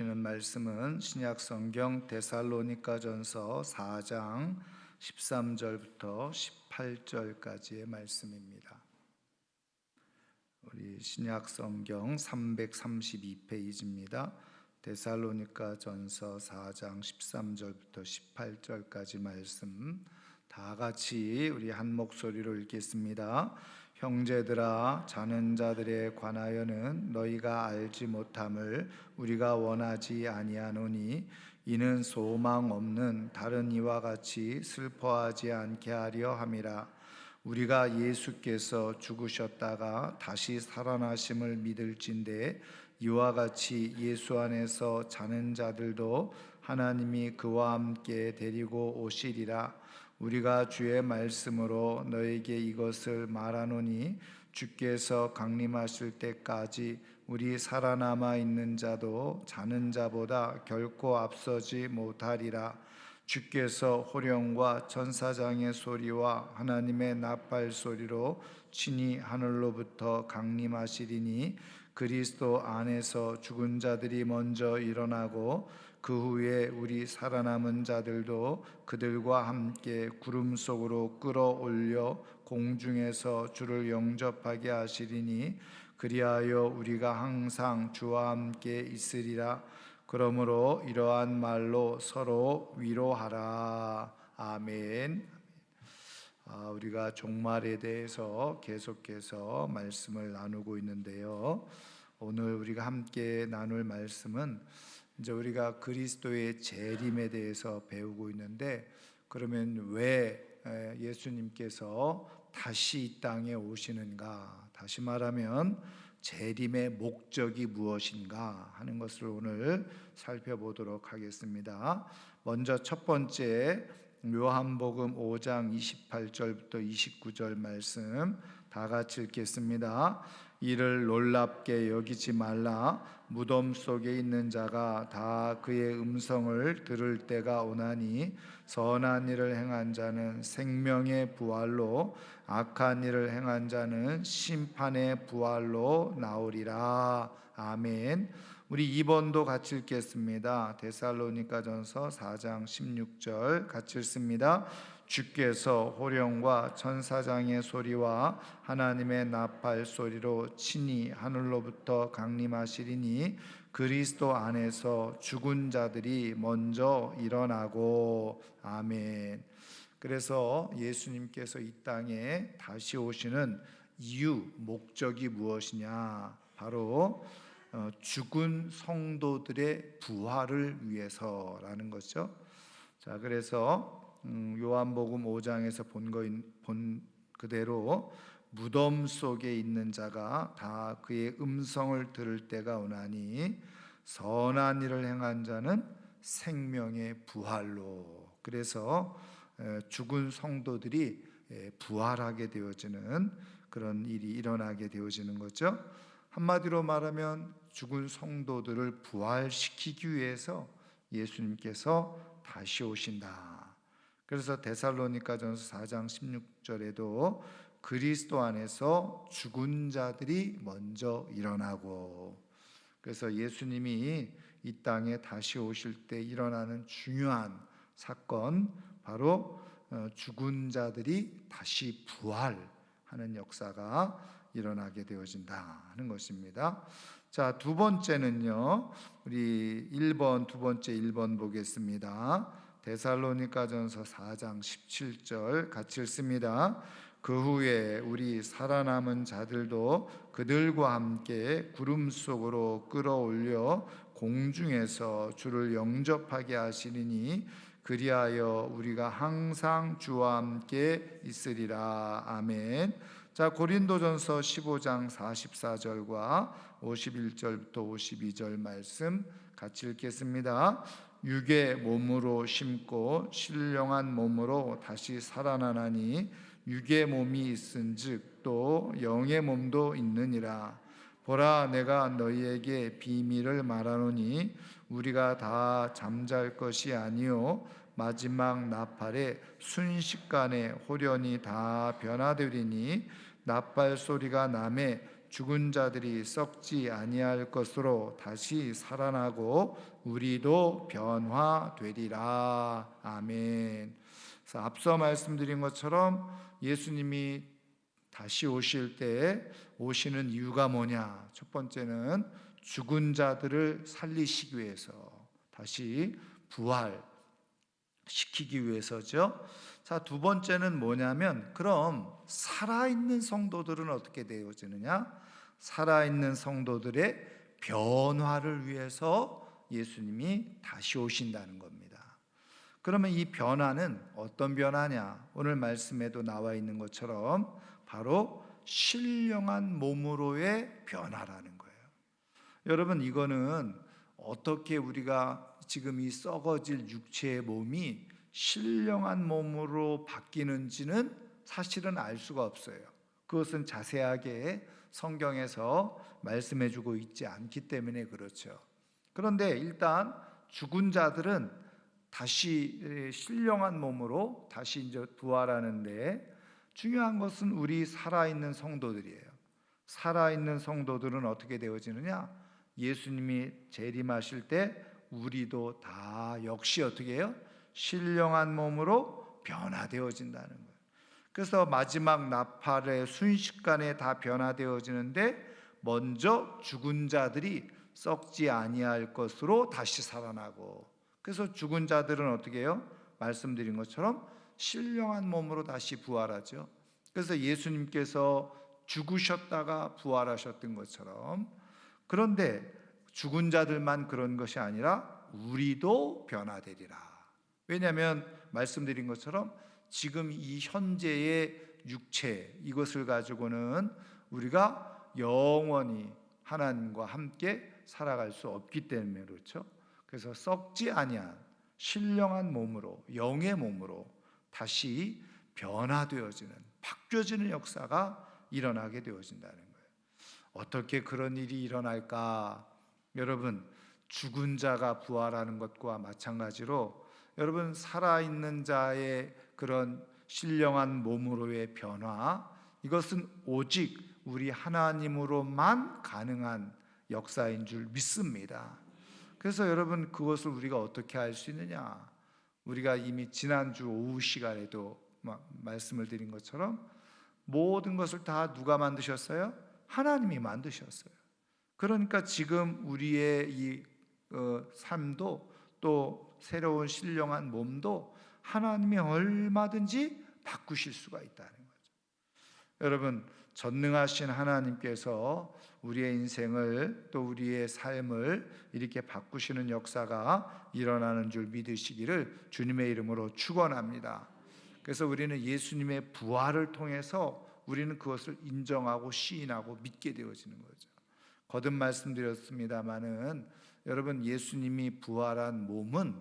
보시는 말씀은 신약성경 데살로니가전서 4장 13절부터 18절까지의 말씀입니다. 우리 신약성경 332페이지입니다. 데살로니가전서 4장 13절부터 18절까지 말씀 다 같이 우리 한 목소리로 읽겠습니다. 형제들아, 자는 자들에 관하여는 너희가 알지 못함을 우리가 원하지 아니하노니 이는 소망 없는 다른 이와 같이 슬퍼하지 않게 하려 함이라. 우리가 예수께서 죽으셨다가 다시 살아나심을 믿을진대 이와 같이 예수 안에서 자는 자들도 하나님이 그와 함께 데리고 오시리라. 우리가 주의 말씀으로 너에게 이것을 말하노니 주께서 강림하실 때까지 우리 살아남아 있는 자도 자는 자보다 결코 앞서지 못하리라. 주께서 호령과 천사장의 소리와 하나님의 나팔 소리로 친히 하늘로부터 강림하시리니 그리스도 안에서 죽은 자들이 먼저 일어나고 그 후에 우리 살아남은 자들도 그들과 함께 구름 속으로 끌어올려 공중에서 주를 영접하게 하시리니 그리하여 우리가 항상 주와 함께 있으리라. 그러므로 이러한 말로 서로 위로하라. 아멘. 우리가 종말에 대해서 계속해서 말씀을 나누고 있는데요. 오늘 우리가 함께 나눌 말씀은 이제 우리가 그리스도의 재림에 대해서 배우고 있는데, 그러면 왜 예수님께서 다시 이 땅에 오시는가? 다시 말하면 재림의 목적이 무엇인가 하는 것을 오늘 살펴보도록 하겠습니다. 먼저 첫 번째 요한복음 5장 28절부터 29절 말씀 다 같이 읽겠습니다. 이를 놀랍게 여기지 말라. 무덤 속에 있는 자가 다 그의 음성을 들을 때가 오나니 선한 일을 행한 자는 생명의 부활로 악한 일을 행한 자는 심판의 부활로 나오리라. 아멘. 우리 2번도 같이 읽겠습니다. 데살로니가전서 4장 16절 같이 읽습니다. 주께서 호령과 천사장의 소리와 하나님의 나팔 소리로 친히 하늘로부터 강림하시리니 그리스도 안에서 죽은 자들이 먼저 일어나고. 아멘. 그래서 예수님께서 이 땅에 다시 오시는 이유, 목적이 무엇이냐? 바로 죽은 성도들의 부활을 위해서라는 것이죠. 자, 그래서 요한복음 5장에서 본 그대로 무덤 속에 있는 자가 다 그의 음성을 들을 때가 오나니 선한 일을 행한 자는 생명의 부활로. 그래서 죽은 성도들이 부활하게 되어지는 그런 일이 일어나게 되어지는 거죠. 한마디로 말하면 죽은 성도들을 부활시키기 위해서 예수님께서 다시 오신다. 그래서 데살로니가전서 4장 16절에도 그리스도 안에서 죽은 자들이 먼저 일어나고, 그래서 예수님이 이 땅에 다시 오실 때 일어나는 중요한 사건, 바로 죽은 자들이 다시 부활하는 역사가 일어나게 되어진다 하는 것입니다. 자, 두 번째는요, 우리 두 번째 1번 보겠습니다. 데살로니가전서 4장 17절 같이 읽습니다. 그 후에 우리 살아남은 자들도 그들과 함께 구름 속으로 끌어올려 공중에서 주를 영접하게 하시리니 그리하여 우리가 항상 주와 함께 있으리라. 아멘. 자, 고린도전서 15장 44절과 51절부터 52절 말씀 같이 읽겠습니다. 육의 몸으로 심고 신령한 몸으로 다시 살아나나니 육의 몸이 있은즉 또 영의 몸도 있느니라. 보라, 내가 너희에게 비밀을 말하노니 우리가 다 잠잘 것이 아니요 마지막 나팔에 순식간에 호련히 다 변화되리니 나팔 소리가 나매 죽은 자들이 썩지 아니할 것으로 다시 살아나고 우리도 변화되리라. 아멘. 그래서 앞서 말씀드린 것처럼 예수님이 다시 오실 때 오시는 이유가 뭐냐? 첫 번째는 죽은 자들을 살리시기 위해서, 다시 부활시키기 위해서죠. 자, 두 번째는 뭐냐면, 그럼 살아있는 성도들은 어떻게 되어지느냐? 살아있는 성도들의 변화를 위해서 예수님이 다시 오신다는 겁니다. 그러면 이 변화는 어떤 변화냐? 오늘 말씀에도 나와 있는 것처럼 바로 신령한 몸으로의 변화라는 거예요. 여러분, 이거는 어떻게 우리가 지금 이 썩어질 육체의 몸이 신령한 몸으로 바뀌는지는 사실은 알 수가 없어요. 그것은 자세하게 성경에서 말씀해 주고 있지 않기 때문에 그렇죠. 그런데 일단 죽은 자들은 다시 신령한 몸으로 다시 이제 부활하는데, 중요한 것은 우리 살아있는 성도들이에요. 살아있는 성도들은 어떻게 되어지느냐? 예수님이 재림하실 때 우리도 다 역시 어떻게 해요? 신령한 몸으로 변화되어진다는 거예요. 그래서 마지막 나팔의 순식간에 다 변화되어지는데, 먼저 죽은 자들이 썩지 아니할 것으로 다시 살아나고, 그래서 죽은 자들은 어떻게 해요? 말씀드린 것처럼 신령한 몸으로 다시 부활하죠. 그래서 예수님께서 죽으셨다가 부활하셨던 것처럼, 그런데 죽은 자들만 그런 것이 아니라 우리도 변화되리라. 왜냐하면 말씀드린 것처럼 지금 이 현재의 육체, 이것을 가지고는 우리가 영원히 하나님과 함께 살아갈 수 없기 때문에 그렇죠. 그래서 썩지 아니한 신령한 몸으로, 영의 몸으로 다시 변화되어지는, 바뀌어지는 역사가 일어나게 되어진다는 거예요. 어떻게 그런 일이 일어날까? 여러분, 죽은 자가 부활하는 것과 마찬가지로 여러분, 살아있는 자의 그런 신령한 몸으로의 변화, 이것은 오직 우리 하나님으로만 가능한 역사인 줄 믿습니다. 그래서 여러분, 그것을 우리가 어떻게 할 수 있느냐? 우리가 이미 지난주 오후 시간에도 말씀을 드린 것처럼 모든 것을 다 누가 만드셨어요? 하나님이 만드셨어요. 그러니까 지금 우리의 이 삶도, 또 새로운 신령한 몸도 하나님이 얼마든지 바꾸실 수가 있다는 거죠. 여러분, 전능하신 하나님께서 우리의 인생을, 또 우리의 삶을 이렇게 바꾸시는 역사가 일어나는 줄 믿으시기를 주님의 이름으로 축원합니다. 그래서 우리는 예수님의 부활을 통해서 우리는 그것을 인정하고 시인하고 믿게 되어지는 거죠. 거듭 말씀드렸습니다마는 여러분, 예수님이 부활한 몸은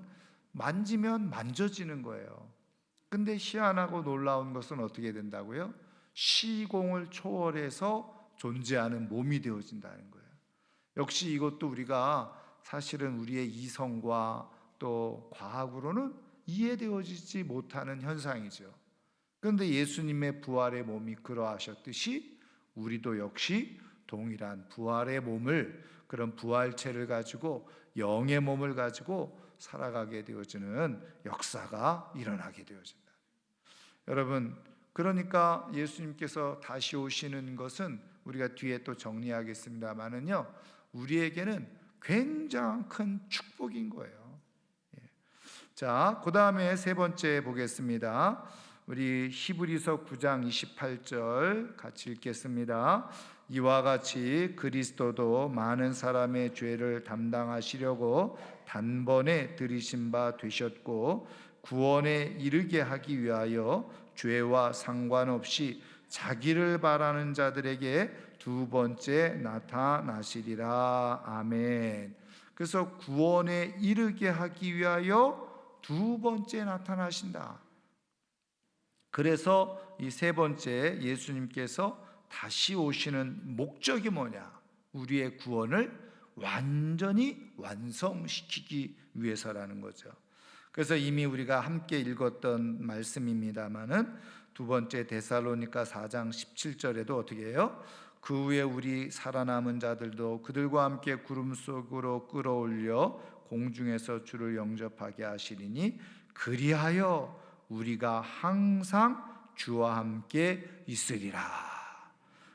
만지면 만져지는 거예요. 근데 희한하고 놀라운 것은 어떻게 된다고요? 시공을 초월해서 존재하는 몸이 되어진다는 거예요. 역시 이것도 우리가 사실은 우리의 이성과 또 과학으로는 이해되어지지 못하는 현상이죠. 그런데 예수님의 부활의 몸이 그러하셨듯이 우리도 역시 동일한 부활의 몸을, 그런 부활체를 가지고, 영의 몸을 가지고 살아가게 되어지는 역사가 일어나게 되어진다. 여러분, 그러니까 예수님께서 다시 오시는 것은 우리가 뒤에 또 정리하겠습니다만은요, 우리에게는 굉장히 큰 축복인 거예요. 자, 그 다음에 세 번째 보겠습니다. 우리 히브리서 9장 28절 같이 읽겠습니다. 이와 같이 그리스도도 많은 사람의 죄를 담당하시려고 단번에 들이신 바 되셨고, 구원에 이르게 하기 위하여 죄와 상관없이 자기를 바라는 자들에게 두 번째 나타나시리라. 아멘. 그래서 구원에 이르게 하기 위하여 두 번째 나타나신다. 그래서 이 세 번째, 예수님께서 다시 오시는 목적이 뭐냐? 우리의 구원을 완전히 완성시키기 위해서라는 거죠. 그래서 이미 우리가 함께 읽었던 말씀입니다마는 두 번째 데살로니가 4장 17절에도 어떻게 해요? 그 후에 우리 살아남은 자들도 그들과 함께 구름 속으로 끌어올려 공중에서 주를 영접하게 하시리니 그리하여 우리가 항상 주와 함께 있으리라.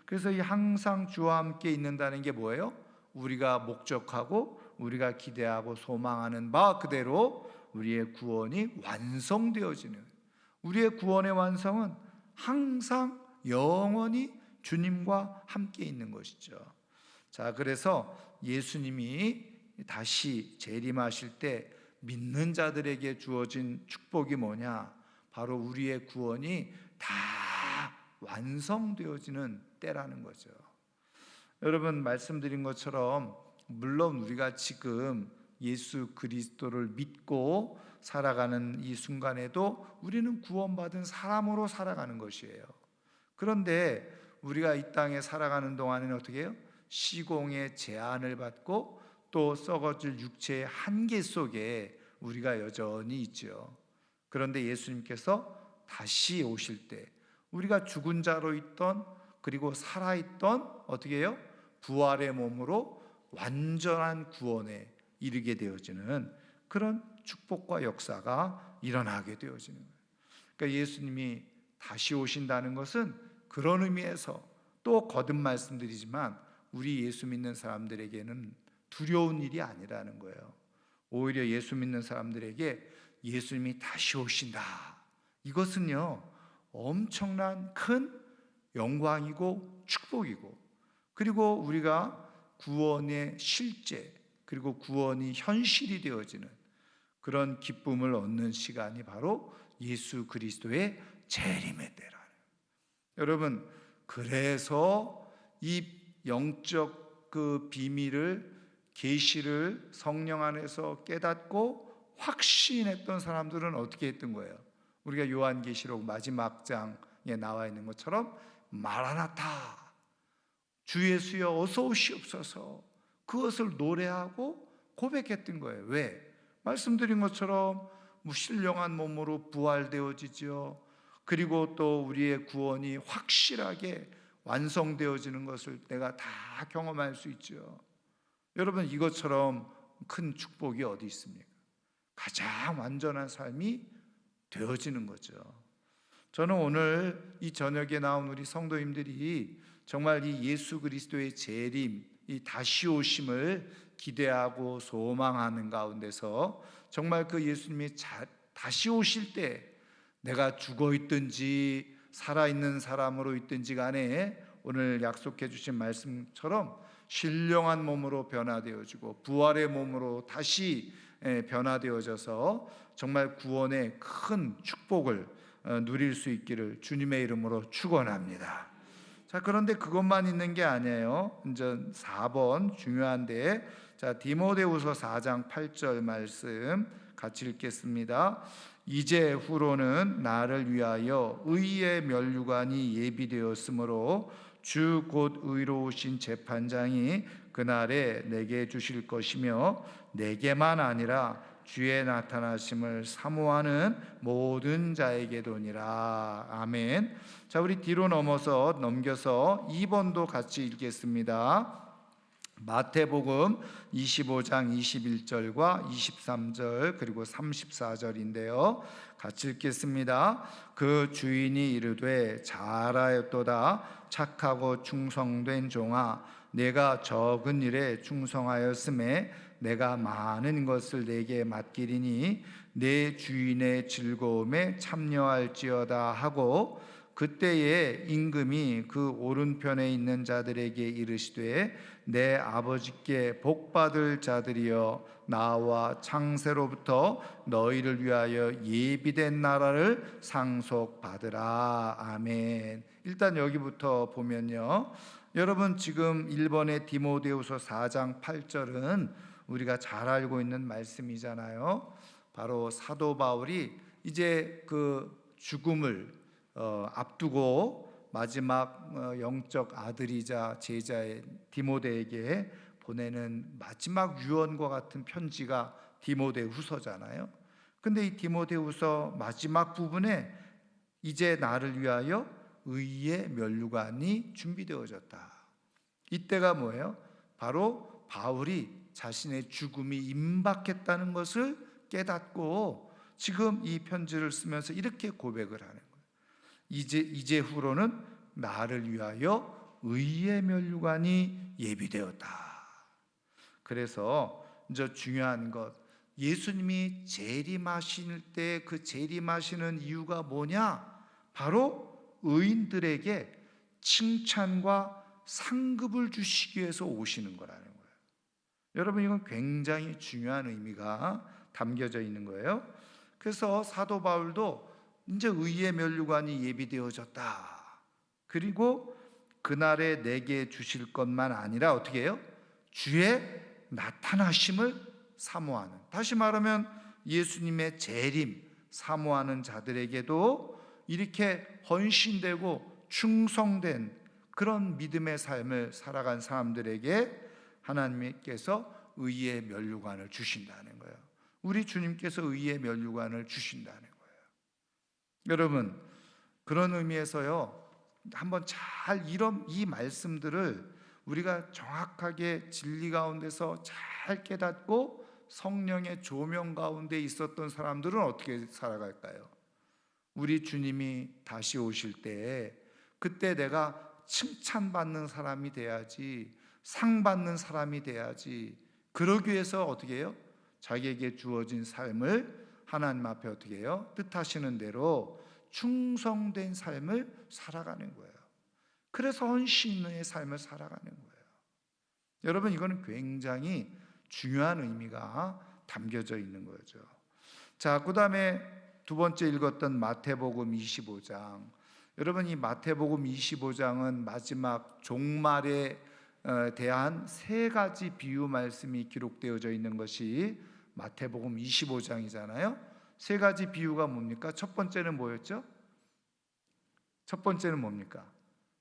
그래서 이 항상 주와 함께 있는다는 게 뭐예요? 우리가 목적하고 우리가 기대하고 소망하는 바 그대로 우리의 구원이 완성되어지는, 우리의 구원의 완성은 항상 영원히 주님과 함께 있는 것이죠. 자, 그래서 예수님이 다시 재림하실 때 믿는 자들에게 주어진 축복이 뭐냐? 바로 우리의 구원이 다 완성되어지는 때라는 거죠. 여러분, 말씀드린 것처럼 물론 우리가 지금 예수 그리스도를 믿고 살아가는 이 순간에도 우리는 구원받은 사람으로 살아가는 것이에요. 그런데 우리가 이 땅에 살아가는 동안에는 어떻게 해요? 시공의 제한을 받고 또 썩어질 육체의 한계 속에 우리가 여전히 있죠. 그런데 예수님께서 다시 오실 때 우리가 죽은 자로 있던, 그리고 살아있던, 어떻게 해요? 부활의 몸으로 완전한 구원에 이르게 되어지는 그런 축복과 역사가 일어나게 되어지는 거예요. 그러니까 예수님이 다시 오신다는 것은 그런 의미에서, 또 거듭 말씀드리지만 우리 예수 믿는 사람들에게는 두려운 일이 아니라는 거예요. 오히려 예수 믿는 사람들에게 예수님이 다시 오신다, 이것은요 엄청난 큰 영광이고 축복이고, 그리고 우리가 구원의 실제, 그리고 구원이 현실이 되어지는 그런 기쁨을 얻는 시간이 바로 예수 그리스도의 재림의 때라는. 여러분, 그래서 이 영적 그 비밀을, 계시를 성령 안에서 깨닫고 확신했던 사람들은 어떻게 했던 거예요? 우리가 요한계시록 마지막 장에 나와 있는 것처럼 마라나타, 주 예수여 어서 오시옵소서, 그것을 노래하고 고백했던 거예요. 왜? 말씀드린 것처럼 신령한 몸으로 부활되어지죠. 그리고 또 우리의 구원이 확실하게 완성되어지는 것을 내가 다 경험할 수 있죠. 여러분, 이것처럼 큰 축복이 어디 있습니까? 가장 완전한 삶이 되어지는 거죠. 저는 오늘 이 저녁에 나온 우리 성도님들이 정말 이 예수 그리스도의 재림, 이 다시 오심을 기대하고 소망하는 가운데서 정말 그 예수님이 다시 오실 때 내가 죽어 있든지 살아있는 사람으로 있든지 간에 오늘 약속해 주신 말씀처럼 신령한 몸으로 변화되어지고 부활의 몸으로 다시 변화되어져서 정말 구원의 큰 축복을 누릴 수 있기를 주님의 이름으로 축원합니다. 자, 그런데 그것만 있는 게 아니에요. 이제 4번 중요한데, 자, 디모데후서 4장 8절 말씀 같이 읽겠습니다. 이제 후로는 나를 위하여 의의 면류관이 예비되었으므로 주 곧 의로우신 재판장이 그날에 내게 주실 것이며 내게만 아니라 주의 나타나심을 사모하는 모든 자에게도니라. 아멘. 자, 우리 뒤로 넘겨서 2번도 같이 읽겠습니다. 마태복음 25장 21절과 23절 그리고 34절인데요. 같이 읽겠습니다. 그 주인이 이르되 잘하였도다 착하고 충성된 종아, 내가 적은 일에 충성하였음에 내가 많은 것을 내게 맡기리니 내 주인의 즐거움에 참여할지어다 하고, 그때에 임금이 그 오른편에 있는 자들에게 이르시되 내 아버지께 복받을 자들이여 나와 창세로부터 너희를 위하여 예비된 나라를 상속받으라. 아멘. 일단 여기부터 보면요, 여러분 지금 1번의 디모데후서 4장 8절은 우리가 잘 알고 있는 말씀이잖아요. 바로 사도 바울이 이제 그 죽음을 앞두고 마지막 영적 아들이자 제자의 디모데에게 보내는 마지막 유언과 같은 편지가 디모데후서잖아요. 근데 이 디모데후서 마지막 부분에 이제 나를 위하여 의의 면류관이 준비되어졌다. 이때가 뭐예요? 바로 바울이 자신의 죽음이 임박했다는 것을 깨닫고 지금 이 편지를 쓰면서 이렇게 고백을 하는 거예요. 이제후로는 나를 위하여 의의 면류관이 예비되었다. 그래서 이제 중요한 것, 예수님이 재림하실 때 그 재림하시는 이유가 뭐냐? 바로 의인들에게 칭찬과 상급을 주시기 위해서 오시는 거라는 거예요. 여러분, 이건 굉장히 중요한 의미가 담겨져 있는 거예요. 그래서 사도 바울도 이제 의의 면류관이 예비되어졌다. 그리고 그날에 내게 주실 것만 아니라 어떻게 해요? 주의 나타나심을 사모하는, 다시 말하면 예수님의 재림 사모하는 자들에게도 이렇게 헌신되고 충성된 그런 믿음의 삶을 살아간 사람들에게 하나님께서 의의 면류관을 주신다는 거예요. 우리 주님께서 의의 면류관을 주신다는 거예요. 여러분, 그런 의미에서요, 한번 잘 이 말씀들을 우리가 정확하게 진리 가운데서 잘 깨닫고 성령의 조명 가운데 있었던 사람들은 어떻게 살아갈까요? 우리 주님이 다시 오실 때 그때 내가 칭찬받는 사람이 돼야지, 상 받는 사람이 돼야지. 그러기 위해서 어떻게 해요? 자기에게 주어진 삶을 하나님 앞에 어떻게 해요? 뜻하시는 대로 충성된 삶을 살아가는 거예요. 그래서 헌신의 삶을 살아가는 거예요. 여러분, 이거는 굉장히 중요한 의미가 담겨져 있는 거죠. 자, 그 다음에 두 번째 읽었던 마태복음 25장. 여러분, 이 마태복음 25장은 마지막 종말에 대한 세 가지 비유 말씀이 기록되어져 있는 것이 마태복음 25장이잖아요. 세 가지 비유가 뭡니까? 첫 번째는 뭐였죠? 첫 번째는 뭡니까?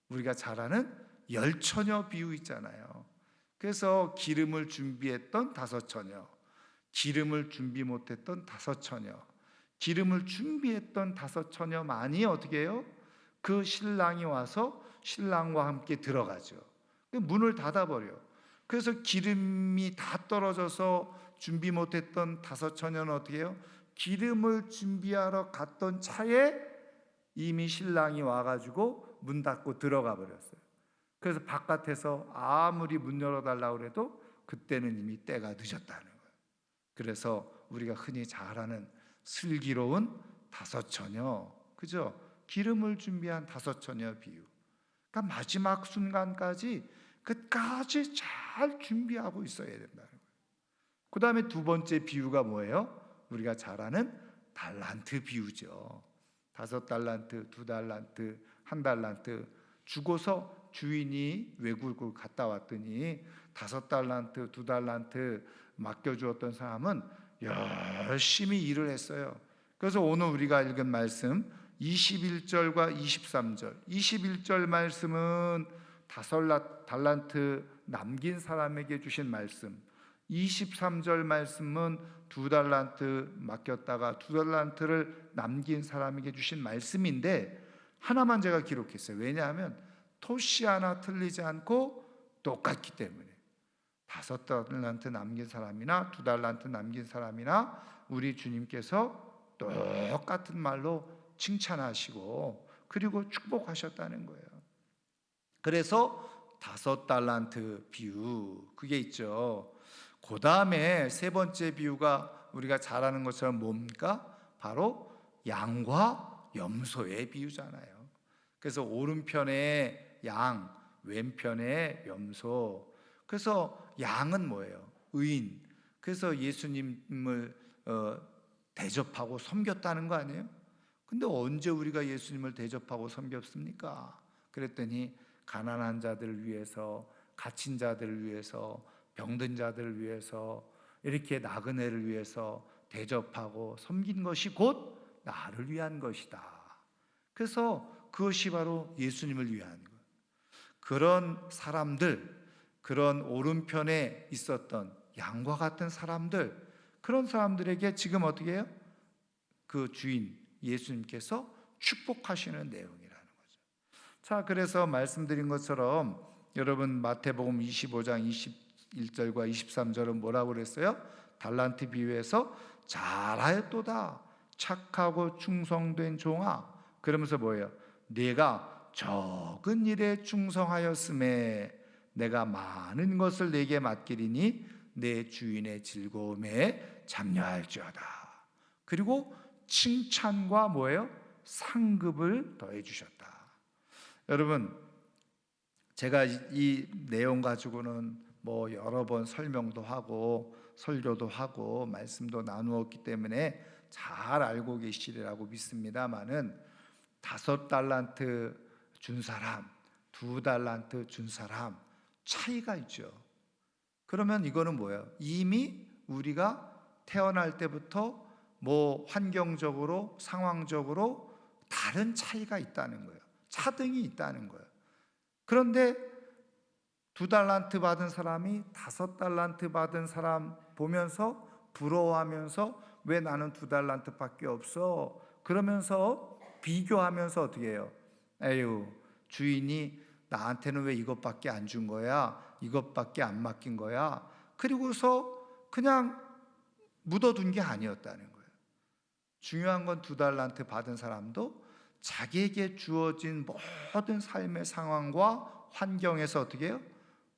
우리가 잘 아는 열처녀 비유 있잖아요. 그래서 기름을 준비했던 다섯 처녀, 기름을 준비 못했던 다섯 처녀, 기름을 준비했던 다섯 처녀만이 어떻게 해요? 그 신랑이 와서 신랑과 함께 들어가죠. 문을 닫아버려. 그래서 기름이 다 떨어져서 준비 못했던 다섯 처녀는 어떻게 해요? 기름을 준비하러 갔던 차에 이미 신랑이 와가지고 문 닫고 들어가 버렸어요. 그래서 바깥에서 아무리 문 열어달라고 해도 그때는 이미 때가 늦었다는 거예요. 그래서 우리가 흔히 잘 아는 슬기로운 다섯 처녀, 그죠? 기름을 준비한 다섯 처녀 비유. 그러니까 마지막 순간까지 끝까지 잘 준비하고 있어야 된다는 거예요. 그 다음에 두 번째 비유가 뭐예요? 우리가 잘 아는 달란트 비유죠. 5달란트, 2달란트, 1달란트 주고서 주인이 외국을 갔다 왔더니 5달란트, 2달란트 맡겨주었던 사람은 열심히 일을 했어요. 그래서 오늘 우리가 읽은 말씀 21절과 23절, 21절 말씀은 5달란트 남긴 사람에게 주신 말씀, 23절 말씀은 2달란트 맡겼다가 2달란트를 남긴 사람에게 주신 말씀인데 하나만 제가 기록했어요. 왜냐하면 토시 하나 틀리지 않고 똑같기 때문에 5달란트 남긴 사람이나 2달란트 남긴 사람이나 우리 주님께서 똑같은 말로 칭찬하시고 그리고 축복하셨다는 거예요. 그래서 5달란트 비유, 그게 있죠. 그 다음에 세 번째 비유가 우리가 잘 아는 것처럼 뭡니까? 바로 양과 염소의 비유잖아요. 그래서 오른편에 양, 왼편에 염소. 그래서 양은 뭐예요? 의인. 그래서 예수님을 대접하고 섬겼다는 거 아니에요? 근데 언제 우리가 예수님을 대접하고 섬겼습니까? 그랬더니 가난한 자들을 위해서, 갇힌 자들을 위해서, 병든 자들을 위해서, 이렇게 나그네를 위해서 대접하고 섬긴 것이 곧 나를 위한 것이다. 그래서 그것이 바로 예수님을 위한 거예요. 그런 사람들, 그런 오른편에 있었던 양과 같은 사람들, 그런 사람들에게 지금 어떻게 해요? 그 주인 예수님께서 축복하시는 내용이라는 거죠. 자, 그래서 말씀드린 것처럼 여러분 마태복음 25장 21절과 23절은 뭐라고 그랬어요? 달란트 비유에서 잘하였도다 착하고 충성된 종아. 그러면서 뭐예요? 네가 적은 일에 충성하였음에 내가 많은 것을 네게 맡기리니 내 주인의 즐거움에 참여할지어다. 그리고 칭찬과 뭐예요? 상급을 더해 주셨다. 여러분, 제가 이 내용 가지고는 뭐 여러 번 설명도 하고 설교도 하고 말씀도 나누었기 때문에 잘 알고 계시리라고 믿습니다만은 5달란트 준 사람, 2달란트 준 사람 차이가 있죠. 그러면 이거는 뭐예요? 이미 우리가 태어날 때부터 뭐 환경적으로 상황적으로 다른 차이가 있다는 거예요. 차등이 있다는 거예요. 그런데 2달란트 받은 사람이 5달란트 받은 사람 보면서 부러워하면서 왜 나는 2달란트밖에 없어? 그러면서 비교하면서 어떻게 해요? 에휴, 주인이 나한테는 왜 이것밖에 안 준 거야? 이것밖에 안 맡긴 거야? 그리고서 그냥 묻어둔 게 아니었다는 거예요. 중요한 건 2달란트 받은 사람도 자기에게 주어진 모든 삶의 상황과 환경에서 어떻게 해요?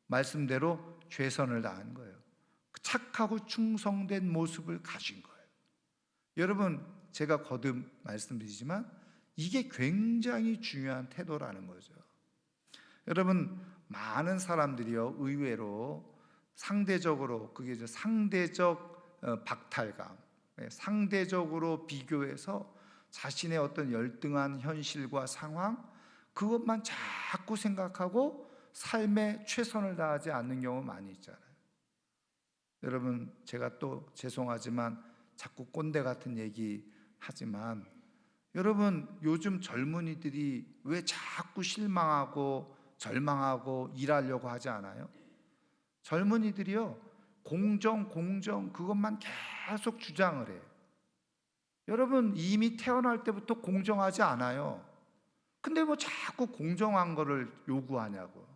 말씀대로 최선을 다한 거예요. 착하고 충성된 모습을 가진 거예요. 여러분, 제가 거듭 말씀드리지만 이게 굉장히 중요한 태도라는 거죠. 여러분, 많은 사람들이요, 의외로 상대적으로, 그게 이제 상대적 박탈감, 상대적으로 비교해서 자신의 어떤 열등한 현실과 상황, 그것만 자꾸 생각하고 삶에 최선을 다하지 않는 경우 많이 있잖아요. 여러분, 제가 또 죄송하지만 자꾸 꼰대 같은 얘기 하지만 여러분, 요즘 젊은이들이 왜 자꾸 실망하고 절망하고 일하려고 하지 않아요? 젊은이들이요, 공정 그것만 계속 주장을 해요. 여러분, 이미 태어날 때부터 공정하지 않아요. 근데 뭐 자꾸 공정한 거를 요구하냐고.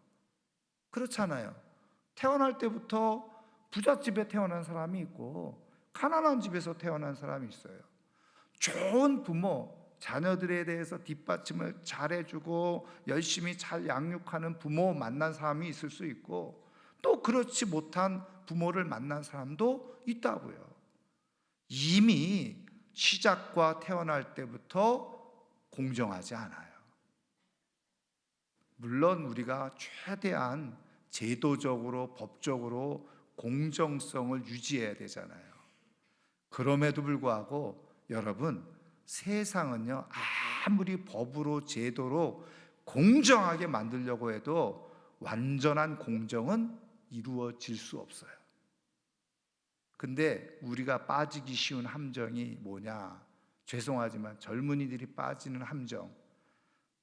그렇잖아요. 태어날 때부터 부잣집에 태어난 사람이 있고 가난한 집에서 태어난 사람이 있어요. 좋은 부모, 자녀들에 대해서 뒷받침을 잘해주고 열심히 잘 양육하는 부모 만난 사람이 있을 수 있고, 또 그렇지 못한 부모를 만난 사람도 있다고요. 이미 시작과 태어날 때부터 공정하지 않아요. 물론 우리가 최대한 제도적으로 법적으로 공정성을 유지해야 되잖아요. 그럼에도 불구하고 여러분, 세상은요, 아무리 법으로 제도로 공정하게 만들려고 해도 완전한 공정은 이루어질 수 없어요. 근데 우리가 빠지기 쉬운 함정이 뭐냐? 죄송하지만 젊은이들이 빠지는 함정,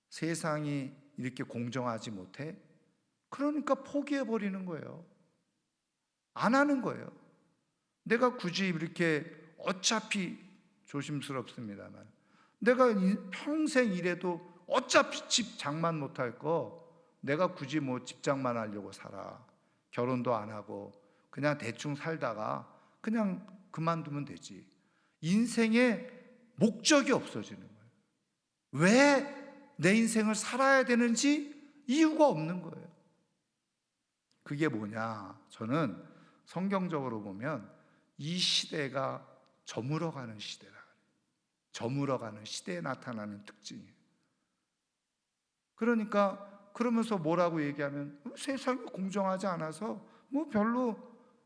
세상이 이렇게 공정하지 못해? 그러니까 포기해버리는 거예요. 안 하는 거예요. 내가 굳이 이렇게, 어차피 조심스럽습니다만, 내가 평생 일해도 어차피 집 장만 못할 거 내가 굳이 뭐 집장만 하려고 살아. 결혼도 안 하고 그냥 대충 살다가 그냥 그만두면 되지. 인생에 목적이 없어지는 거예요. 왜 내 인생을 살아야 되는지 이유가 없는 거예요. 그게 뭐냐? 저는 성경적으로 보면 이 시대가 저물어가는 시대라. 저물어가는 시대에 나타나는 특징이에요. 그러니까 그러면서 뭐라고 얘기하면 세상이 공정하지 않아서 뭐 별로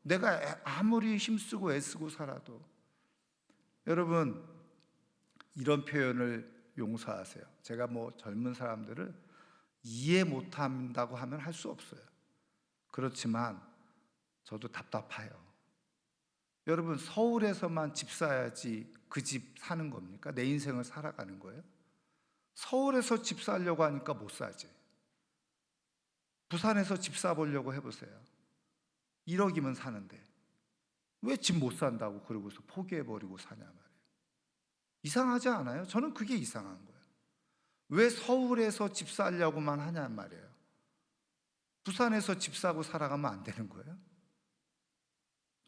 내가 아무리 힘쓰고 애쓰고 살아도. 여러분, 이런 표현을 용서하세요. 제가 뭐 젊은 사람들을 이해 못한다고 하면 할 수 없어요. 그렇지만 저도 답답해요. 여러분, 서울에서만 집 사야지 그 집 사는 겁니까? 내 인생을 살아가는 거예요? 서울에서 집 사려고 하니까 못 사지. 부산에서 집 사보려고 해보세요. 1억이면 사는데 왜 집 못 산다고 그러고서 포기해버리고 사냐 말이에요. 이상하지 않아요? 저는 그게 이상한 거예요. 왜 서울에서 집 살려고만 하냐 말이에요. 부산에서 집 사고 살아가면 안 되는 거예요?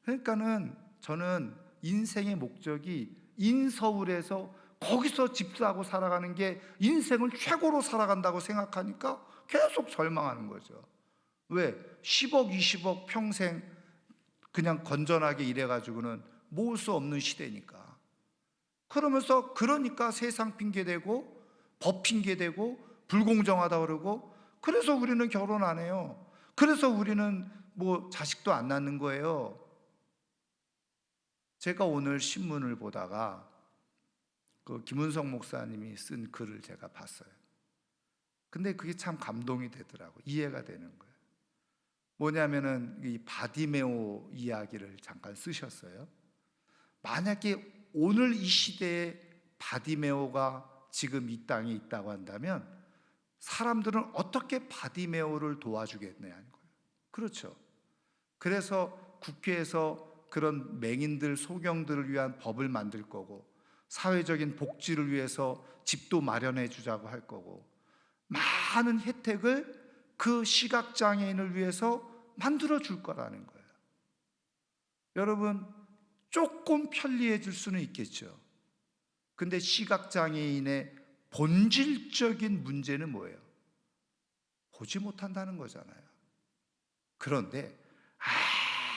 그러니까는 저는 인생의 목적이 인서울에서 거기서 집 사고 살아가는 게 인생을 최고로 살아간다고 생각하니까 계속 절망하는 거죠. 왜? 10억, 20억 평생 그냥 건전하게 일해가지고는 모을 수 없는 시대니까. 그러니까 세상 핑계대고 법 핑계대고 불공정하다 그러고, 그래서 우리는 결혼 안 해요. 그래서 우리는 뭐 자식도 안 낳는 거예요. 제가 오늘 신문을 보다가 그 김은성 목사님이 쓴 글을 제가 봤어요. 근데 그게 참 감동이 되더라고요. 이해가 되는 거예요. 뭐냐면은 이 바디메오 이야기를 잠깐 쓰셨어요. 만약에 오늘 이 시대에 바디메오가 지금 이 땅에 있다고 한다면 사람들은 어떻게 바디메오를 도와주겠냐는 거예요. 그렇죠. 그래서 국회에서 그런 맹인들, 소경들을 위한 법을 만들 거고, 사회적인 복지를 위해서 집도 마련해 주자고 할 거고, 많은 혜택을 그 시각장애인을 위해서 만들어 줄 거라는 거예요. 여러분, 조금 편리해질 수는 있겠죠. 근데 시각장애인의 본질적인 문제는 뭐예요? 보지 못한다는 거잖아요. 그런데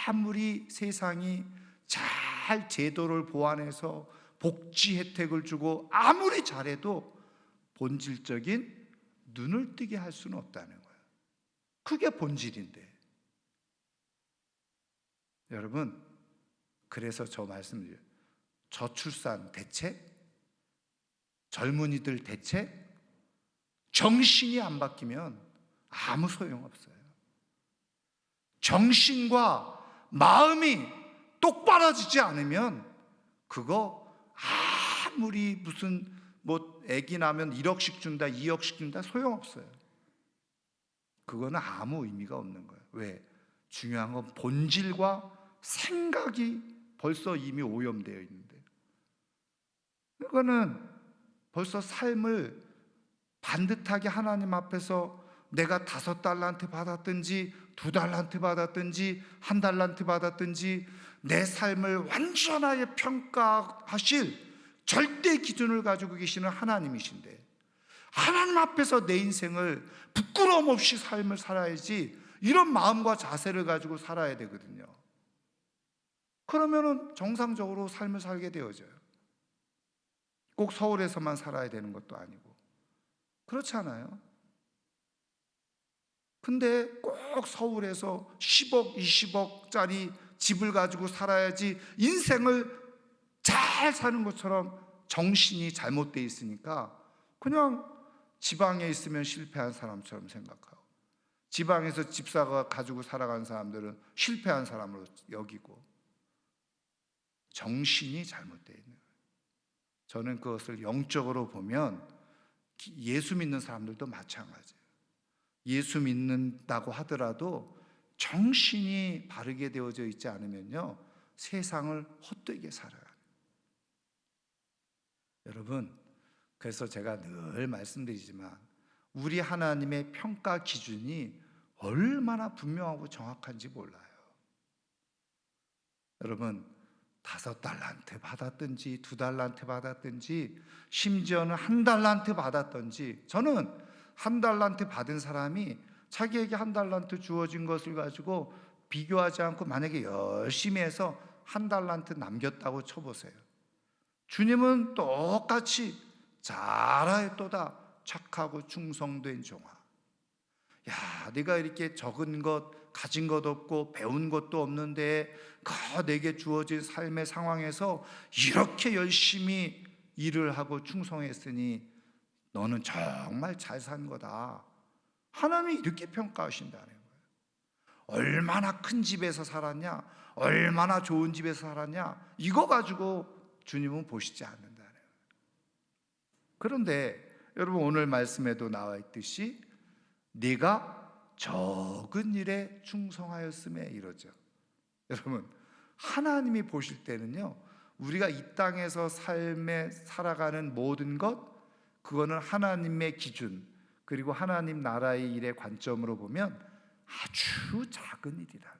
아무리 세상이 잘 제도를 보완해서 복지 혜택을 주고 아무리 잘해도 본질적인 눈을 뜨게 할 수는 없다는 거예요. 그게 본질인데. 여러분, 그래서 저 말씀드려요. 저출산 대책, 젊은이들 대책, 정신이 안 바뀌면 아무 소용없어요. 정신과 마음이 똑바라지지 않으면 그거 아무리 무슨 뭐 애기 나면 1억씩 준다, 2억씩 준다, 소용없어요. 그거는 아무 의미가 없는 거예요. 왜? 중요한 건 본질과 생각이 벌써 이미 오염되어 있는데, 그거는 벌써 삶을 반듯하게 하나님 앞에서 내가 5달란트 받았든지 2달란트 받았든지 1달란트 받았든지 내 삶을 완전하게 평가하실 절대 기준을 가지고 계시는 하나님이신데, 하나님 앞에서 내 인생을 부끄러움 없이 삶을 살아야지, 이런 마음과 자세를 가지고 살아야 되거든요. 그러면은 정상적으로 삶을 살게 되어져요. 꼭 서울에서만 살아야 되는 것도 아니고. 그렇지 않아요? 근데 꼭 서울에서 10억, 20억짜리 집을 가지고 살아야지 인생을 잘 사는 것처럼 정신이 잘못되어 있으니까 그냥 지방에 있으면 실패한 사람처럼 생각하고, 지방에서 집사가 가지고 살아간 사람들은 실패한 사람으로 여기고, 정신이 잘못되어 있는 거예요. 저는 그것을 영적으로 보면 예수 믿는 사람들도 마찬가지예요. 예수 믿는다고 하더라도 정신이 바르게 되어져 있지 않으면요, 세상을 헛되게 살아요. 여러분, 그래서 제가 늘 말씀드리지만 우리 하나님의 평가 기준이 얼마나 분명하고 정확한지 몰라요. 여러분, 5달란트 받았든지 2달란트 받았든지 심지어는 1달란트 받았든지, 저는 1달란트 받은 사람이 자기에게 1달란트 주어진 것을 가지고 비교하지 않고 만약에 열심히 해서 1달란트 남겼다고 쳐보세요. 주님은 똑같이 잘하였도다 착하고 충성된 종아, 야, 네가 이렇게 적은 것, 가진 것 없고 배운 것도 없는데 내게 주어진 삶의 상황에서 이렇게 열심히 일을 하고 충성했으니 너는 정말 잘 산 거다. 하나님이 이렇게 평가하신다는 거예요. 얼마나 큰 집에서 살았냐, 얼마나 좋은 집에서 살았냐, 이거 가지고 주님은 보시지 않는다는 거예요. 그런데 여러분, 오늘 말씀에도 나와 있듯이 네가 적은 일에 충성하였음에 이러죠. 여러분, 하나님이 보실 때는요, 우리가 이 땅에서 삶에 살아가는 모든 것, 그거는 하나님의 기준, 그리고 하나님 나라의 일의 관점으로 보면 아주 작은 일이라.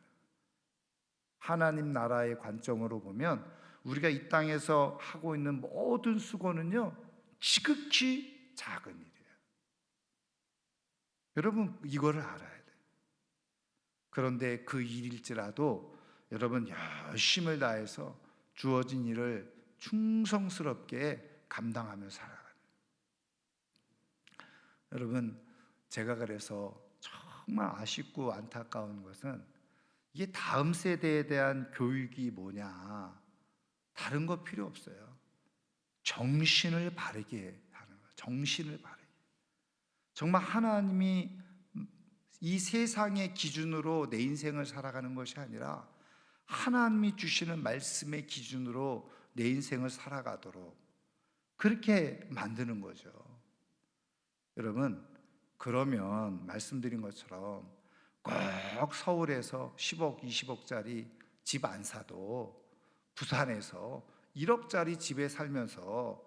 하나님 나라의 관점으로 보면 우리가 이 땅에서 하고 있는 모든 수고는요, 지극히 작은 일이에요. 여러분, 이거를 알아야 돼요. 그런데 그 일일지라도 여러분 열심을 다해서 주어진 일을 충성스럽게 감당하며 살아가는. 여러분, 제가 그래서 정말 아쉽고 안타까운 것은 이게 다음 세대에 대한 교육이 뭐냐, 다른 거 필요 없어요. 정신을 바르게 하는 거예요. 정신을 바르게. 정말 하나님이 이 세상의 기준으로 내 인생을 살아가는 것이 아니라 하나님이 주시는 말씀의 기준으로 내 인생을 살아가도록 그렇게 만드는 거죠. 여러분, 그러면 말씀드린 것처럼 꼭 서울에서 10억, 20억짜리 집 안 사도 부산에서 1억짜리 집에 살면서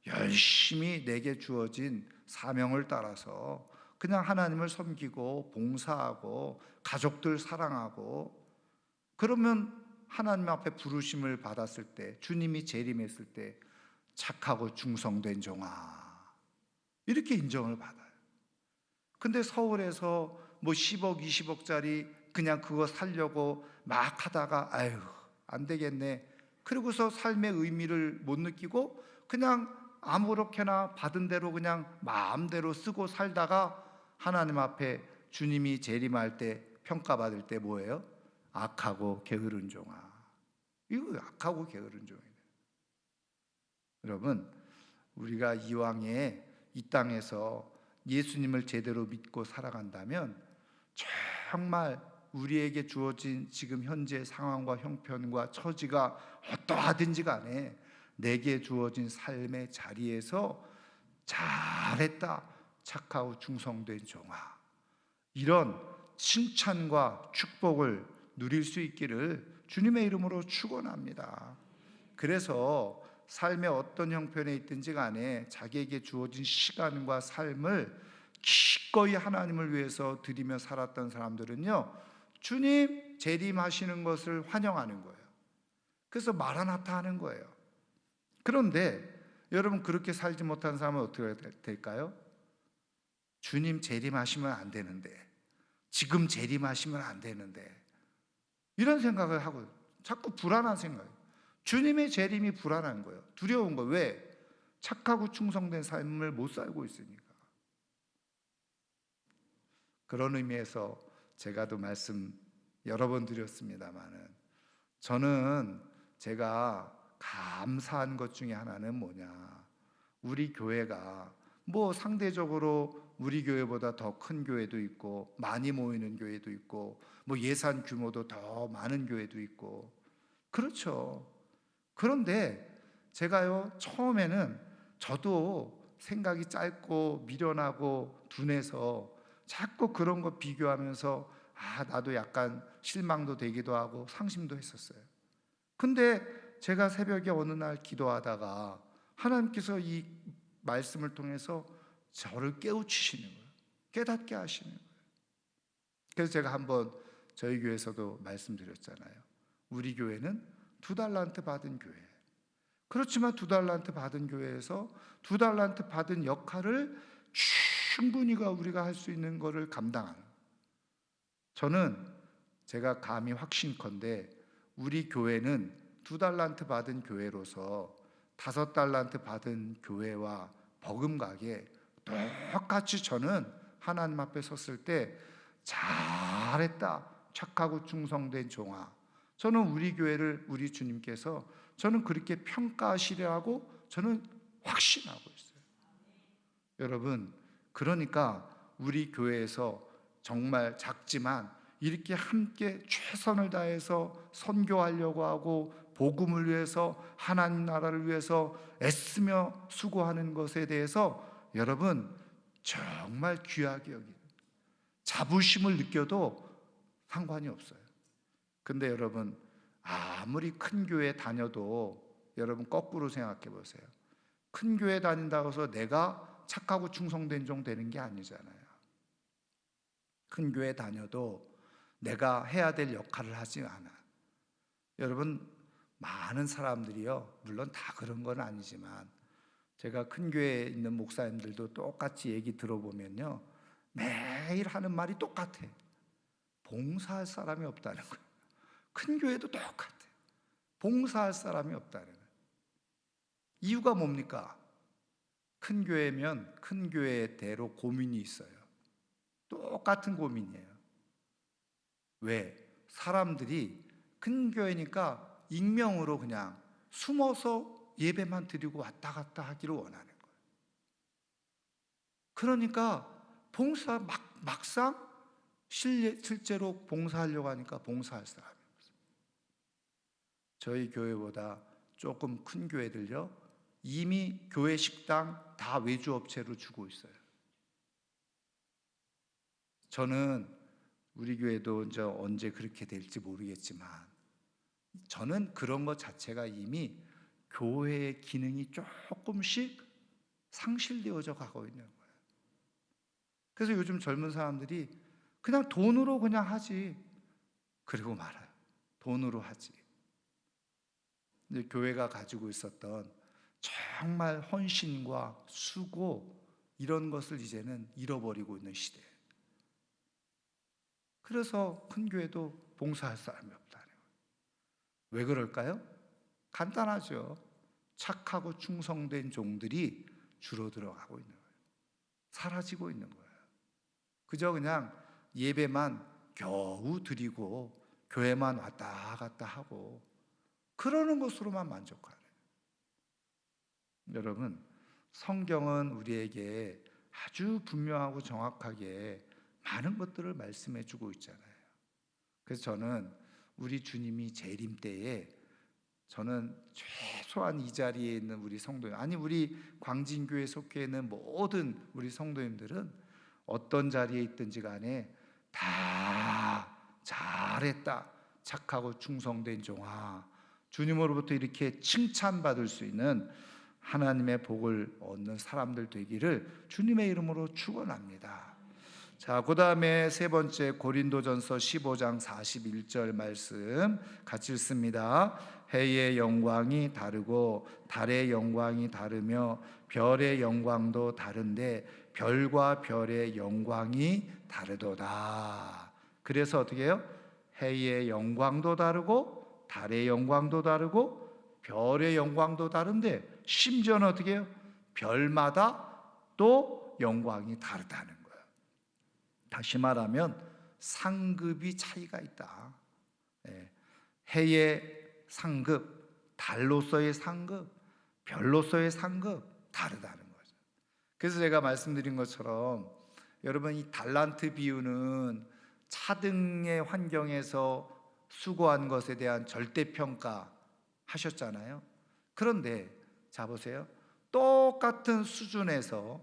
열심히 내게 주어진 사명을 따라서 그냥 하나님을 섬기고 봉사하고 가족들 사랑하고, 그러면 하나님 앞에 부르심을 받았을 때, 주님이 재림했을 때 착하고 충성된 종아, 이렇게 인정을 받아요. 근데 서울에서 뭐 10억, 20억짜리 그냥 그거 살려고 막 하다가 아유 안 되겠네, 그러고서 삶의 의미를 못 느끼고 그냥 아무렇게나 받은 대로 그냥 마음대로 쓰고 살다가 하나님 앞에 주님이 재림할 때 평가받을 때 뭐예요? 악하고 게으른 종아. 이거 악하고 게으른 종이에요. 여러분, 우리가 이왕에 이 땅에서 예수님을 제대로 믿고 살아간다면 정말 우리에게 주어진 지금 현재 상황과 형편과 처지가 어떠하든지 간에 내게 주어진 삶의 자리에서 잘했다, 착하고 충성된 종아, 이런 칭찬과 축복을 누릴 수 있기를 주님의 이름으로 축원합니다. 그래서 삶의 어떤 형편에 있든지 간에 자기에게 주어진 시간과 삶을 기꺼이 하나님을 위해서 드리며 살았던 사람들은요, 주님 재림하시는 것을 환영하는 거예요. 그래서 마라나타 하는 거예요. 그런데 여러분, 그렇게 살지 못한 사람은 어떻게 될까요? 주님 재림하시면 안 되는데, 지금 재림하시면 안 되는데, 이런 생각을 하고 자꾸 불안한 생각이에요. 주님의 재림이 불안한 거예요. 두려운 거예요. 왜? 착하고 충성된 삶을 못 살고 있으니까. 그런 의미에서 제가도 말씀 여러 번 드렸습니다마는, 저는 제가 감사한 것 중에 하나는 뭐냐, 우리 교회가 뭐 상대적으로 우리 교회보다 더 큰 교회도 있고 많이 모이는 교회도 있고 뭐 예산 규모도 더 많은 교회도 있고 그렇죠. 그런데 제가요, 처음에는 저도 생각이 짧고 미련하고 둔해서 자꾸 그런 거 비교하면서 나도 약간 실망도 되기도 하고 상심도 했었어요. 근데 제가 새벽에 어느 날 기도하다가 하나님께서 이 말씀을 통해서 저를 깨우치시는 거예요. 깨닫게 하시는 거예요. 그래서 제가 한번 저희 교회에서도 말씀드렸잖아요. 우리 교회는 2달란트 받은 교회. 그렇지만 2달란트 받은 교회에서 2달란트 받은 역할을 충분히 우리가 할 수 있는 것을 감당하는. 저는 제가 감히 확신컨대 우리 교회는 2달란트 받은 교회로서 5달란트 받은 교회와 버금가게 똑같이 저는 하나님 앞에 섰을 때 잘했다, 착하고 충성된 종아, 저는 우리 교회를 우리 주님께서 저는 그렇게 평가하시리라고 저는 확신하고 있어요. 여러분, 그러니까 우리 교회에서 정말 작지만 이렇게 함께 최선을 다해서 선교하려고 하고 복음을 위해서 하나님 나라를 위해서 애쓰며 수고하는 것에 대해서 여러분 정말 귀하게 여기는, 자부심을 느껴도 상관이 없어요. 근데 여러분, 아무리 큰 교회 다녀도 여러분 거꾸로 생각해 보세요. 큰 교회 다닌다고 해서 내가 착하고 충성된 종 되는 게 아니잖아요. 큰 교회 다녀도 내가 해야 될 역할을 하지 않아. 여러분, 많은 사람들이요, 물론 다 그런 건 아니지만 제가 큰 교회에 있는 목사님들도 똑같이 얘기 들어보면요, 매일 하는 말이 똑같아. 봉사할 사람이 없다는 거예요. 큰 교회도 똑같아. 봉사할 사람이 없다는 거예요. 이유가 뭡니까? 큰 교회면 큰 교회대로 고민이 있어요. 똑같은 고민이에요. 왜? 사람들이 큰 교회니까 익명으로 그냥 숨어서 예배만 드리고 왔다 갔다 하기를 원하는 거예요. 그러니까 막상 실제로 봉사하려고 하니까 봉사할 사람이 없어요. 저희 교회보다 조금 큰 교회들요, 이미 교회 식당 다 외주업체로 주고 있어요. 저는 우리 교회도 이제 언제 그렇게 될지 모르겠지만 저는 그런 것 자체가 이미 교회의 기능이 조금씩 상실되어져 가고 있는 거예요. 그래서 요즘 젊은 사람들이 그냥 돈으로 그냥 하지, 그리고 말아요. 돈으로 하지. 근데 교회가 가지고 있었던 정말 헌신과 수고, 이런 것을 이제는 잃어버리고 있는 시대예요. 그래서 큰 교회도 봉사할 사람이 없다는 거예요. 왜 그럴까요? 간단하죠. 착하고 충성된 종들이 줄어들어가고 있는 거예요. 사라지고 있는 거예요. 그저 그냥 예배만 겨우 드리고 교회만 왔다 갔다 하고 그러는 것으로만 만족하는. 여러분, 성경은 우리에게 아주 분명하고 정확하게 많은 것들을 말씀해 주고 있잖아요. 그래서 저는 우리 주님이 재림 때에 저는 최소한 이 자리에 있는 우리 성도님, 아니 우리 광진교회 속해 있는 모든 우리 성도님들은 어떤 자리에 있든지 간에 다 잘했다, 착하고 충성된 종아, 주님으로부터 이렇게 칭찬받을 수 있는 하나님의 복을 얻는 사람들 되기를 주님의 이름으로 축원합니다. 자, 그 다음에 세 번째 고린도전서 15장 41절 말씀 같이 읽습니다. 해의 영광이 다르고 달의 영광이 다르며 별의 영광도 다른데 별과 별의 영광이 다르도다. 그래서 어떻게 해요? 해의 영광도 다르고 달의 영광도 다르고 별의 영광도 다른데 심지어는 어떻게 해요? 별마다 또 영광이 다르다는 거예요. 다시 말하면 상급이 차이가 있다. 해의 상급, 달로서의 상급, 별로서의 상급 다르다는 거죠. 그래서 제가 말씀드린 것처럼 여러분, 이 달란트 비유는 차등의 환경에서 수고한 것에 대한 절대평가 하셨잖아요. 그런데 자 보세요. 똑같은 수준에서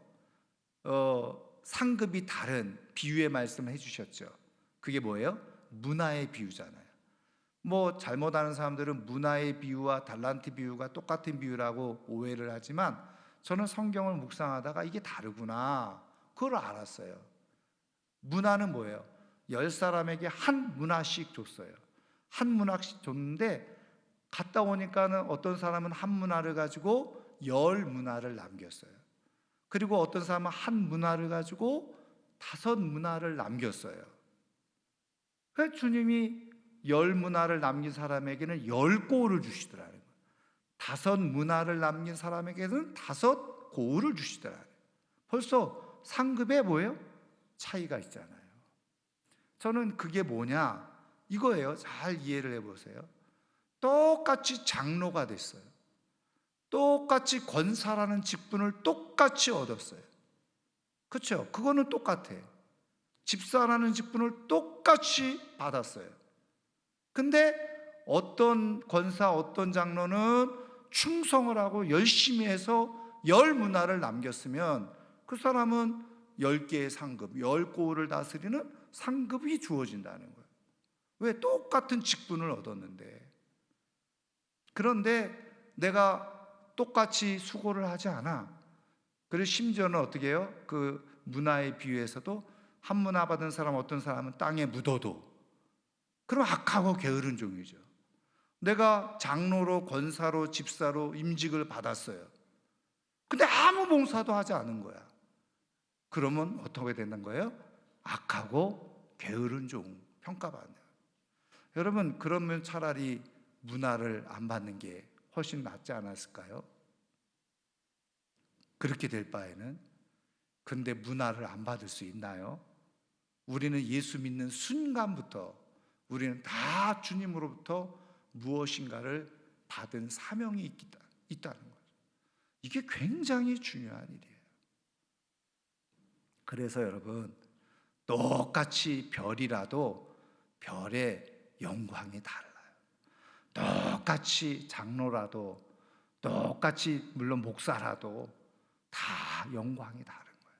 상급이 다른 비유의 말씀을 해주셨죠. 그게 뭐예요? 문화의 비유잖아요. 뭐 잘못하는 사람들은 문화의 비유와 달란트 비유가 똑같은 비유라고 오해를 하지만 저는 성경을 묵상하다가 이게 다르구나, 그걸 알았어요. 문화는 뭐예요? 10사람에게 한 문화씩 줬어요. 한 문화씩 줬는데 갔다 오니까는 어떤 사람은 한 문화를 가지고 10문화를 남겼어요. 그리고 어떤 사람은 한 문화를 가지고 5문화를 남겼어요. 그래서 주님이 10문화를 남긴 사람에게는 10고울을 주시더라는 거예요. 5문화를 남긴 사람에게는 5고울을 주시더라는 거예요. 벌써 상급에 뭐예요? 차이가 있잖아요. 저는 그게 뭐냐? 이거예요. 잘 이해를 해보세요. 똑같이 장로가 됐어요. 똑같이 권사라는 직분을 똑같이 얻었어요. 그렇죠? 그거는 똑같아. 집사라는 직분을 똑같이 받았어요. 근데 어떤 권사, 어떤 장로는 충성을 하고 열심히 해서 10문화를 남겼으면 그 사람은 10개의 상급, 10고을을 다스리는 상급이 주어진다는 거예요. 왜? 똑같은 직분을 얻었는데. 그런데 내가 똑같이 수고를 하지 않아. 그리고 심지어는 어떻게 해요? 그 문화의 비유에서도 한문화 받은 사람, 어떤 사람은 땅에 묻어도 그럼 악하고 게으른 종이죠. 내가 장로로, 권사로, 집사로 임직을 받았어요. 근데 아무 봉사도 하지 않은 거야. 그러면 어떻게 되는 거예요? 악하고 게으른 종, 평가받는. 여러분, 그러면 차라리 문화를 안 받는 게 훨씬 낫지 않았을까요? 그렇게 될 바에는. 근데 문화를 안 받을 수 있나요? 우리는 예수 믿는 순간부터 우리는 다 주님으로부터 무엇인가를 받은 사명이 있다는 거죠. 이게 굉장히 중요한 일이에요. 그래서 여러분, 똑같이 별이라도 별의 영광이 달라요. 똑같이 장로라도, 똑같이 물론 목사라도 다 영광이 다른 거예요.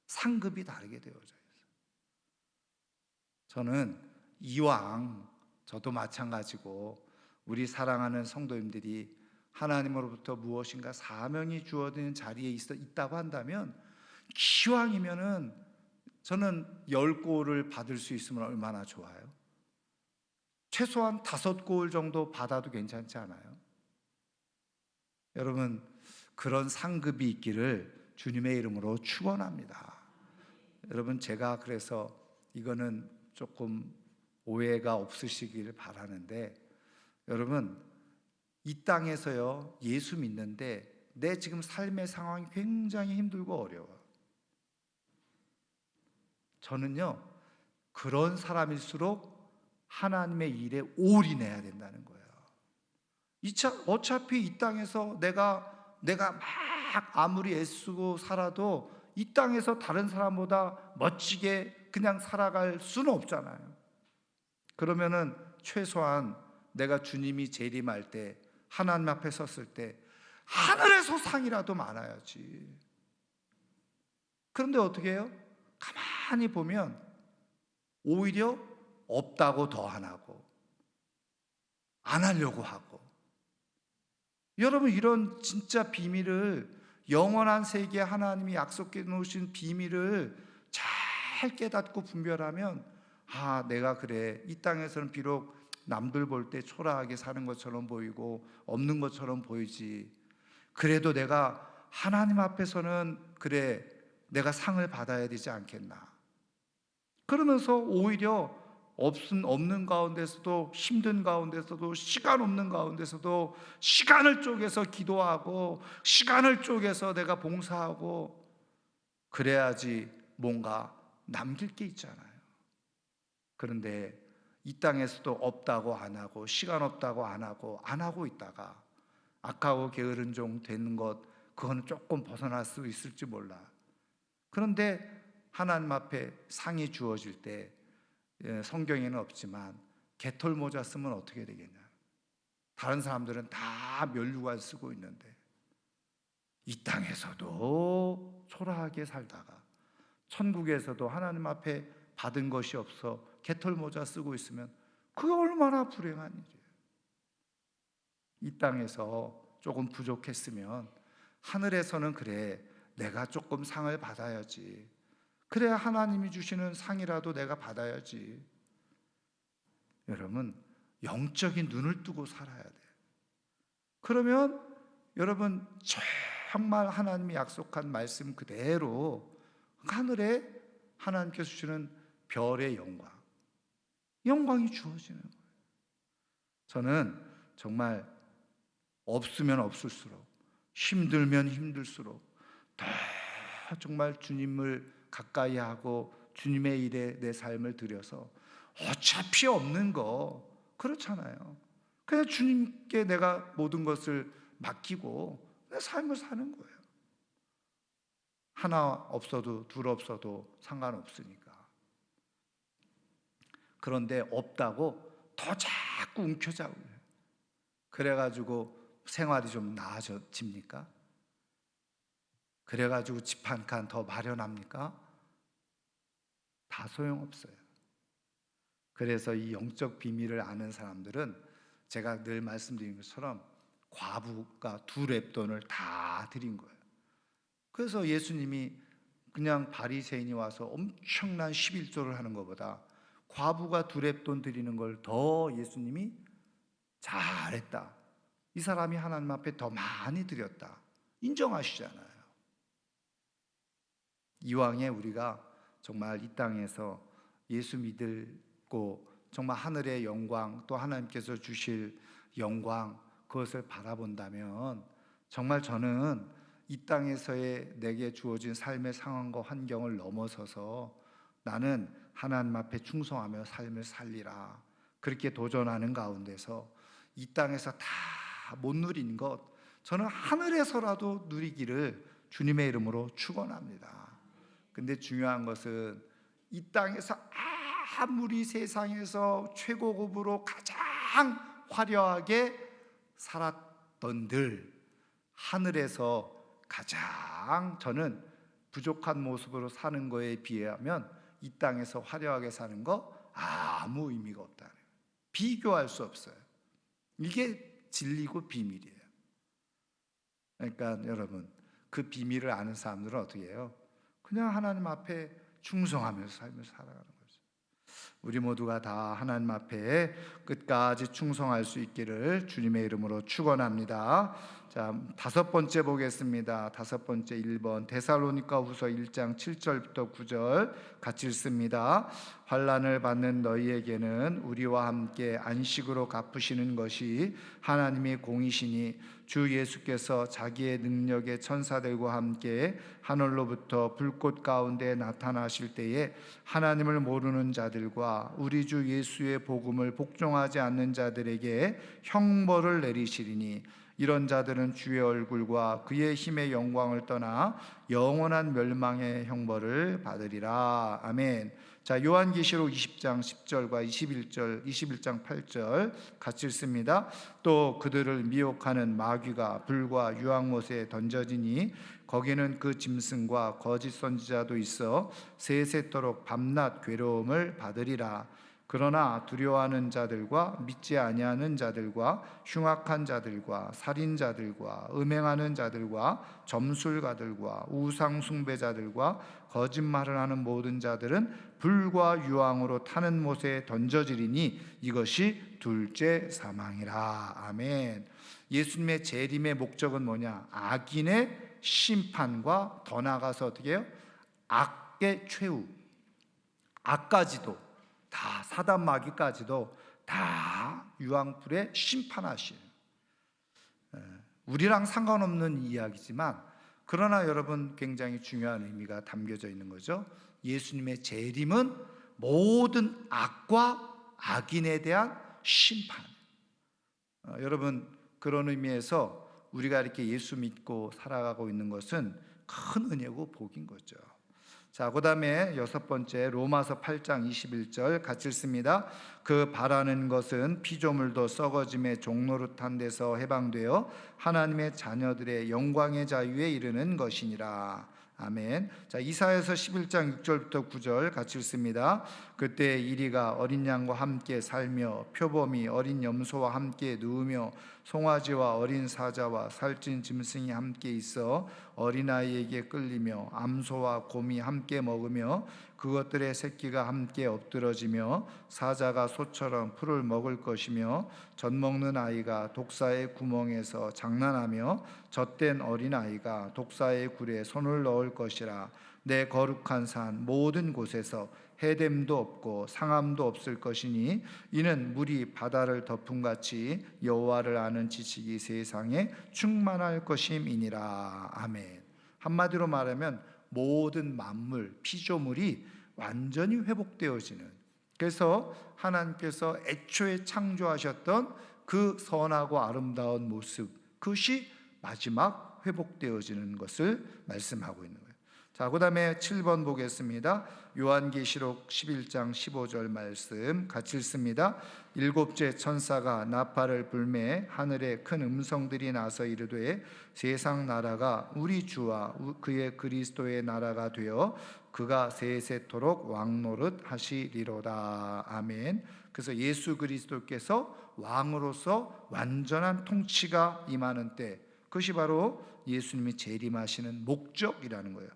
상급이 다르게 되어져 있어요. 저는 이왕 저도 마찬가지고 우리 사랑하는 성도님들이 하나님으로부터 무엇인가 사명이 주어진 자리에 있다고 한다면 기왕이면은 저는 10골을 받을 수 있으면 얼마나 좋아요. 최소한 5골 정도 받아도 괜찮지 않아요? 여러분, 그런 상급이 있기를 주님의 이름으로 축원합니다. 여러분, 제가 그래서 이거는 조금 오해가 없으시길 바라는데, 여러분, 이 땅에서요 예수 믿는데 내 지금 삶의 상황이 굉장히 힘들고 어려워. 저는요 그런 사람일수록 하나님의 일에 올인해야 된다는 거예요. 어차피 이 땅에서 내가 막 아무리 애쓰고 살아도 이 땅에서 다른 사람보다 멋지게 그냥 살아갈 수는 없잖아요. 그러면은 최소한 내가 주님이 재림할 때, 하나님 앞에 섰을 때 하늘에서 상이라도 많아야지. 그런데 어떻게 해요? 가만히 보면 오히려 없다고 더 안 하고 안 하려고 하고. 여러분, 이런 진짜 비밀을, 영원한 세계에 하나님이 약속해 놓으신 비밀을 잘 깨닫고 분별하면, 아, 내가 그래, 이 땅에서는 비록 남들 볼 때 초라하게 사는 것처럼 보이고 없는 것처럼 보이지, 그래도 내가 하나님 앞에서는 그래, 내가 상을 받아야 되지 않겠나. 그러면서 오히려 없는 가운데서도, 힘든 가운데서도, 시간 없는 가운데서도 시간을 쪼개서 기도하고 시간을 쪼개서 내가 봉사하고 그래야지 뭔가 남길 게 있잖아요. 그런데 이 땅에서도 없다고 안 하고 시간 없다고 안 하고 있다가 악하고 게으른 종 되는 것, 그건 조금 벗어날 수 있을지 몰라. 그런데 하나님 앞에 상이 주어질 때, 성경에는 없지만 개털 모자 쓰면 어떻게 되겠냐. 다른 사람들은 다 면류관 쓰고 있는데 이 땅에서도 초라하게 살다가 천국에서도 하나님 앞에 받은 것이 없어 개털 모자 쓰고 있으면 그게 얼마나 불행한 일이에요. 이 땅에서 조금 부족했으면 하늘에서는 그래, 내가 조금 상을 받아야지, 그래야 하나님이 주시는 상이라도 내가 받아야지. 여러분, 영적인 눈을 뜨고 살아야 돼요. 그러면 여러분 정말 하나님이 약속한 말씀 그대로 하늘에 하나님께서 주시는 별의 영광이 주어지는 거예요. 저는 정말 없으면 없을수록, 힘들면 힘들수록 더 정말 주님을 가까이 하고 주님의 일에 내 삶을 들여서, 어차피 없는 거 그렇잖아요. 그냥 주님께 내가 모든 것을 맡기고 내 삶을 사는 거예요. 하나 없어도 둘 없어도 상관없으니까. 그런데 없다고 더 자꾸 움켜잡아요. 그래가지고 생활이 좀 나아집니까? 그래가지고 집 한 칸 더 마련합니까? 다 소용없어요. 그래서 이 영적 비밀을 아는 사람들은 제가 늘 말씀드린 것처럼 과부가 2 렙돈을 다 드린 거예요. 그래서 예수님이 그냥 바리새인이 와서 엄청난 11조를 하는 것보다 과부가 두렙돈 드리는 걸 더 예수님이 잘했다. 이 사람이 하나님 앞에 더 많이 드렸다. 인정하시잖아요. 이왕에 우리가 정말 이 땅에서 예수 믿고 정말 하늘의 영광, 또 하나님께서 주실 영광, 그것을 바라본다면 정말 저는 이 땅에서의 내게 주어진 삶의 상황과 환경을 넘어서서 나는 하나님 앞에 충성하며 삶을 살리라, 그렇게 도전하는 가운데서 이 땅에서 다 못 누린 것, 저는 하늘에서라도 누리기를 주님의 이름으로 축원합니다. 근데 중요한 것은 이 땅에서 아무리 세상에서 최고급으로 가장 화려하게 살았던들 하늘에서 가장 저는 부족한 모습으로 사는 거에 비하면 이 땅에서 화려하게 사는 거 아무 의미가 없다는 거예요. 비교할 수 없어요. 이게 진리고 비밀이에요. 그러니까 여러분, 그 비밀을 아는 사람들은 어떻게 해요? 그냥 하나님 앞에 충성하면서 삶을 살아가는 거죠. 우리 모두가 다 하나님 앞에 끝까지 충성할 수 있기를 주님의 이름으로 축원합니다. 자, 다섯 번째 보겠습니다. 다섯 번째 1번 데살로니가후서 1장 7절부터 9절 같이 읽습니다. 환난을 받는 너희에게는 우리와 함께 안식으로 갚으시는 것이 하나님의 공이시니 주 예수께서 자기의 능력의 천사들과 함께 하늘로부터 불꽃 가운데 나타나실 때에 하나님을 모르는 자들과 우리 주 예수의 복음을 복종하지 않는 자들에게 형벌을 내리시리니 이런 자들은 주의 얼굴과 그의 힘의 영광을 떠나 영원한 멸망의 형벌을 받으리라. 아멘. 자, 요한계시록 20장 10절과 21장 8절 같이 읽습니다. 또 그들을 미혹하는 마귀가 불과 유황못에 던져지니 거기는 그 짐승과 거짓 선지자도 있어 세세토록 밤낮 괴로움을 받으리라. 그러나 두려워하는 자들과 믿지 아니하는 자들과 흉악한 자들과 살인자들과 음행하는 자들과 점술가들과 우상 숭배자들과 거짓말을 하는 모든 자들은 불과 유황으로 타는 못에 던져지리니 이것이 둘째 사망이라. 아멘. 예수님의 재림의 목적은 뭐냐? 악인의 심판과 더 나아가서 어떻게 해요? 악의 최후, 악까지도 다, 사단 마귀까지도 다 유황불에 심판하시는, 우리랑 상관없는 이야기지만 그러나 여러분 굉장히 중요한 의미가 담겨져 있는 거죠. 예수님의 재림은 모든 악과 악인에 대한 심판. 여러분, 그런 의미에서 우리가 이렇게 예수 믿고 살아가고 있는 것은 큰 은혜고 복인 거죠. 자, 그 다음에 여섯 번째 로마서 8장 21절 같이 읽습니다. 그 바라는 것은 피조물도 썩어짐의 종노릇한 데서 해방되어 하나님의 자녀들의 영광의 자유에 이르는 것이니라. 아멘. 자, 이사야서 11장 6절부터 9절 같이 읽습니다. 그때 이리가 어린 양과 함께 살며 표범이 어린 염소와 함께 누우며 송아지와 어린 사자와 살찐 짐승이 함께 있어 어린아이에게 끌리며 암소와 곰이 함께 먹으며 그것들의 새끼가 함께 엎드러지며 사자가 소처럼 풀을 먹을 것이며 젖먹는 아이가 독사의 구멍에서 장난하며 젖된 어린아이가 독사의 굴에 손을 넣을 것이라. 내 거룩한 산 모든 곳에서 해됨도 없고 상함도 없을 것이니 이는 물이 바다를 덮음같이 여호와를 아는 지식이 세상에 충만할 것임이니라. 아멘. 한마디로 말하면 모든 만물, 피조물이 완전히 회복되어지는, 그래서 하나님께서 애초에 창조하셨던 그 선하고 아름다운 모습, 그것이 마지막 회복되어지는 것을 말씀하고 있는 거예요. 자, 그 다음에 7번 보겠습니다. 요한계시록 11장 15절 말씀 같이 읽습니다. 일곱째 천사가 나팔을 불매 하늘에 큰 음성들이 나서 이르되 세상 나라가 우리 주와 그의 그리스도의 나라가 되어 그가 세세토록 왕노릇 하시리로다. 아멘. 그래서 예수 그리스도께서 왕으로서 완전한 통치가 임하는 때, 그것이 바로 예수님이 재림하시는 목적이라는 거예요.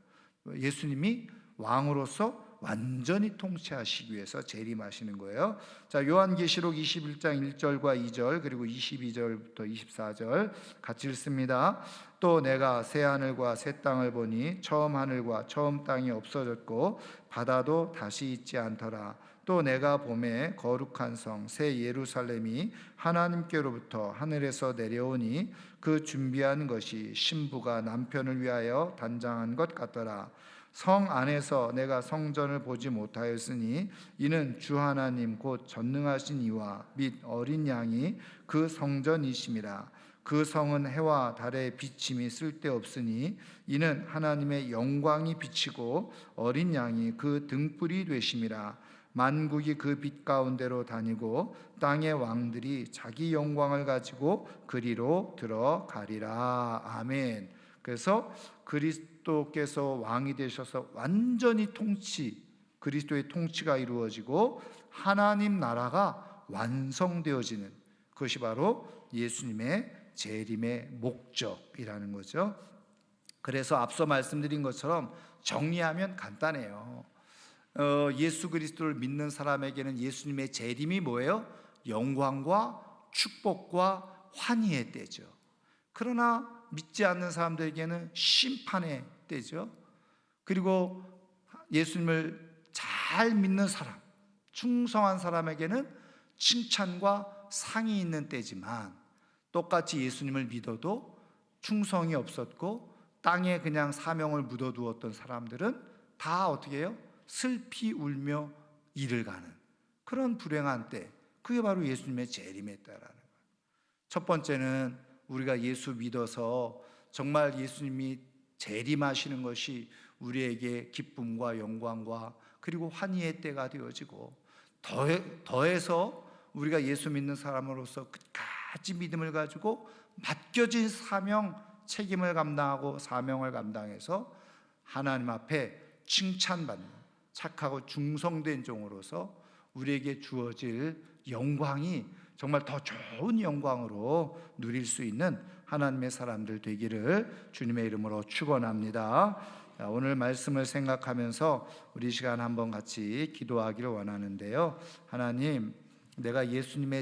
예수님이 왕으로서 완전히 통치하시기 위해서 재림하시는 거예요. 자, 요한계시록 21장 1절과 2절 그리고 22절부터 24절 같이 읽습니다. 또 내가 새 하늘과 새 땅을 보니 처음 하늘과 처음 땅이 없어졌고 바다도 다시 있지 않더라. 또 내가 보매 거룩한 성 새 예루살렘이 하나님께로부터 하늘에서 내려오니 그 준비한 것이 신부가 남편을 위하여 단장한 것 같더라. 성 안에서 내가 성전을 보지 못하였으니 이는 주 하나님 곧 전능하신 이와 및 어린 양이 그 성전이심이라. 그 성은 해와 달의 비침이 쓸데없으니 이는 하나님의 영광이 비치고 어린 양이 그 등불이 되심이라. 만국이 그 빛 가운데로 다니고 땅의 왕들이 자기 영광을 가지고 그리로 들어가리라. 아멘. 그래서 그리스도께서 왕이 되셔서 완전히 그리스도의 통치가 이루어지고 하나님 나라가 완성되어지는 그것이 바로 예수님의 재림의 목적이라는 거죠. 그래서 앞서 말씀드린 것처럼 정리하면 간단해요. 예수 그리스도를 믿는 사람에게는 예수님의 재림이 뭐예요? 영광과 축복과 환희의 때죠. 그러나 믿지 않는 사람들에게는 심판의 때죠. 그리고 예수님을 잘 믿는 사람, 충성한 사람에게는 칭찬과 상이 있는 때지만, 똑같이 예수님을 믿어도 충성이 없었고 땅에 그냥 사명을 묻어두었던 사람들은 다 어떻게 해요? 슬피 울며 이를 가는 그런 불행한 때, 그게 바로 예수님의 재림의 때라는 거예요. 첫 번째는 우리가 예수 믿어서 정말 예수님이 재림하시는 것이 우리에게 기쁨과 영광과 그리고 환희의 때가 되어지고, 더해서 우리가 예수 믿는 사람으로서 끝까지 믿음을 가지고 맡겨진 사명, 책임을 감당하고 사명을 감당해서 하나님 앞에 칭찬받는 착하고 중성된 종으로서 우리에게 주어질 영광이 정말 더 좋은 영광으로 누릴 수 있는 하나님의 사람들 되기를 주님의 이름으로 축원합니다. 오늘 말씀을 생각하면서 우리 시간 한번 같이 기도하기를 원하는데요. 하나님, 내가 예수님의